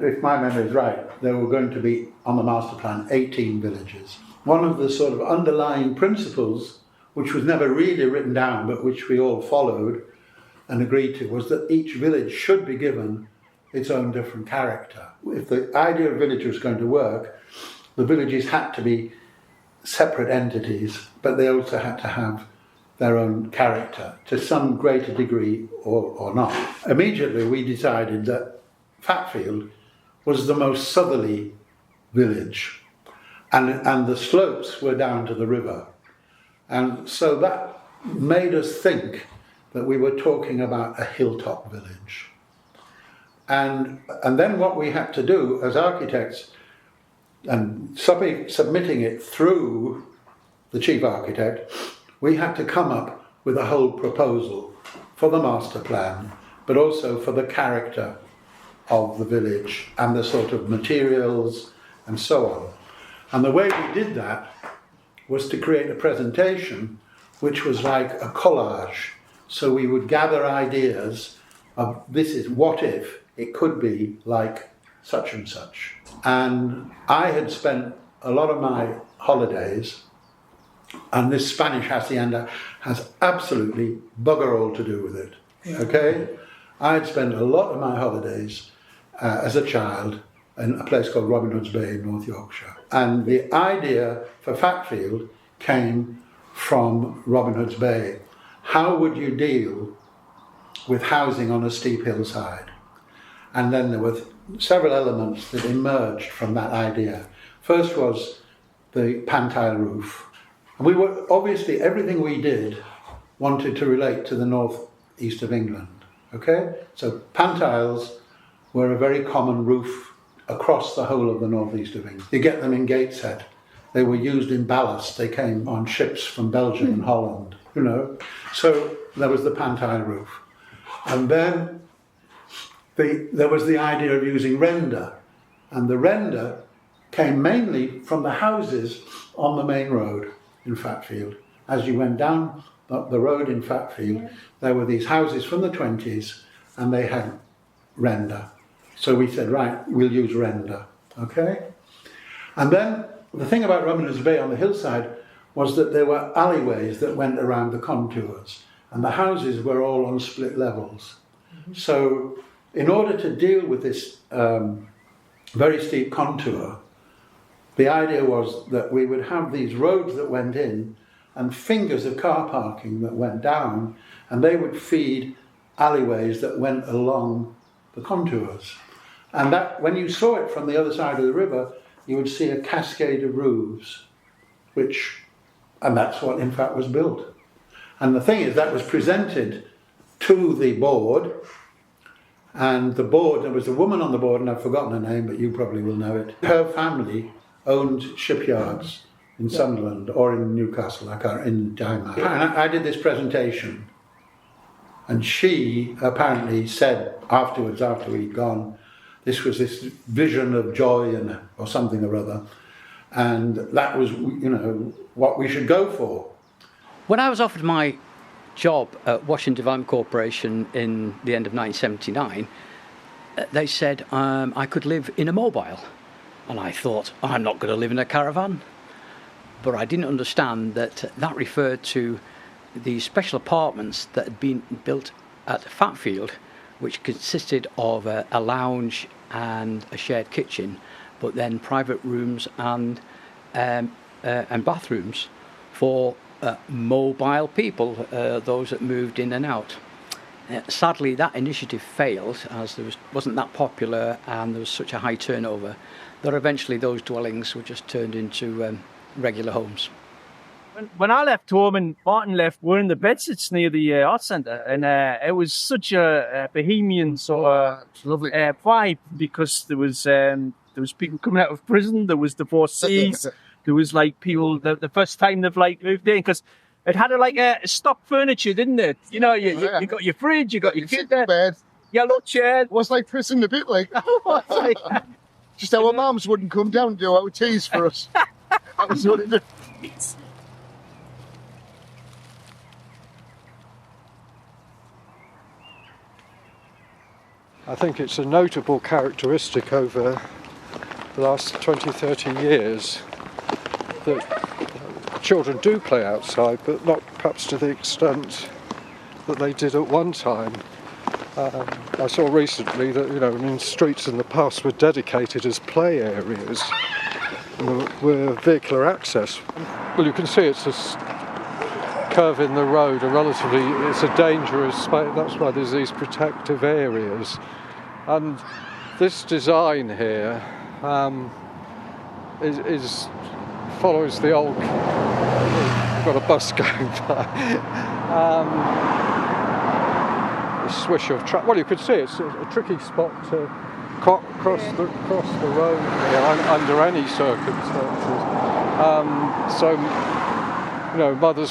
if my memory is right, there were going to be, on the master plan, 18 villages. One of the sort of underlying principles, which was never really written down, but which we all followed and agreed to, was that each village should be given its own different character. If the idea of village was going to work, the villages had to be separate entities, but they also had to have their own character to some greater degree or not. Immediately we decided that Fatfield was the most southerly village, and the slopes were down to the river. And so that made us think that we were talking about a hilltop village. And then what we had to do as architects, and submitting it through the chief architect, we had to come up with a whole proposal for the master plan, but also for the character of the village and the sort of materials and so on. And the way we did that was to create a presentation which was like a collage. So we would gather ideas of, this is what if it could be like such and such. And I had spent a lot of my holidays, and this Spanish hacienda has absolutely bugger all to do with it, okay? I had spent a lot of my holidays as a child in a place called Robin Hood's Bay in North Yorkshire. And the idea for Fatfield came from Robin Hood's Bay. How would you deal with housing on a steep hillside? And then there were several elements that emerged from that idea. First was the pantile roof. And we were, obviously, everything we did wanted to relate to the northeast of England, okay? So pantiles were a very common roof across the whole of the northeast of England. You get them in Gateshead. They were used in ballast. They came on ships from Belgium and Holland, you know. So there was the pantile roof. And then there was the idea of using render. And the render came mainly from the houses on the main road in Fatfield. As you went down the road in Fatfield, there were these houses from the 20s, and they had render. So we said, right, we'll use render, okay? And then the thing about Robin Hood's Bay on the hillside was that there were alleyways that went around the contours, and the houses were all on split levels. Mm-hmm. So in order to deal with this very steep contour, the idea was that we would have these roads that went in and fingers of car parking that went down, and they would feed alleyways that went along the contours. And that, when you saw it from the other side of the river, you would see a cascade of roofs, and that's what in fact was built. And the thing is, that was presented to the board, and the board, there was a woman on the board, and I've forgotten her name, but you probably will know it. Her family owned shipyards in Sunderland or in Newcastle, in Dyma. And I did this presentation, and she apparently said afterwards, after we'd gone, this was this vision of joy or something or other, and that was, you know, what we should go for. When I was offered my job at Washington Development Corporation in the end of 1979, they said I could live in a mobile. And I thought, I'm not going to live in a caravan. But I didn't understand that that referred to the special apartments that had been built at Fatfield, which consisted of a lounge and a shared kitchen, but then private rooms and bathrooms for mobile people, those that moved in and out. Sadly, that initiative failed, as there wasn't that popular and there was such a high turnover that eventually those dwellings were just turned into regular homes. When I left home and Martin left, we were in the bedsits near the art centre, and it was such a bohemian sort of lovely vibe, because there was people coming out of prison, there was divorcees, there was like people the first time they've like moved in, because it had a stock furniture, didn't it? You know, you got your fridge, you got your bed, yellow chair. It was like prison a bit, like. Just our mums wouldn't come down and do our teas for us. That was what it did. I think it's a notable characteristic over the last 20, 30 years that children do play outside, but not perhaps to the extent that they did at one time. I saw recently that streets in the past were dedicated as play areas and there were vehicular access. Well, you can see it's a curve in the road, it's a dangerous space. That's why there's these protective areas. And this design here follows the old. We've got a bus going by. The swish of traffic. Well, you could see it's a tricky spot to cross the road here under any circumstances. So, mothers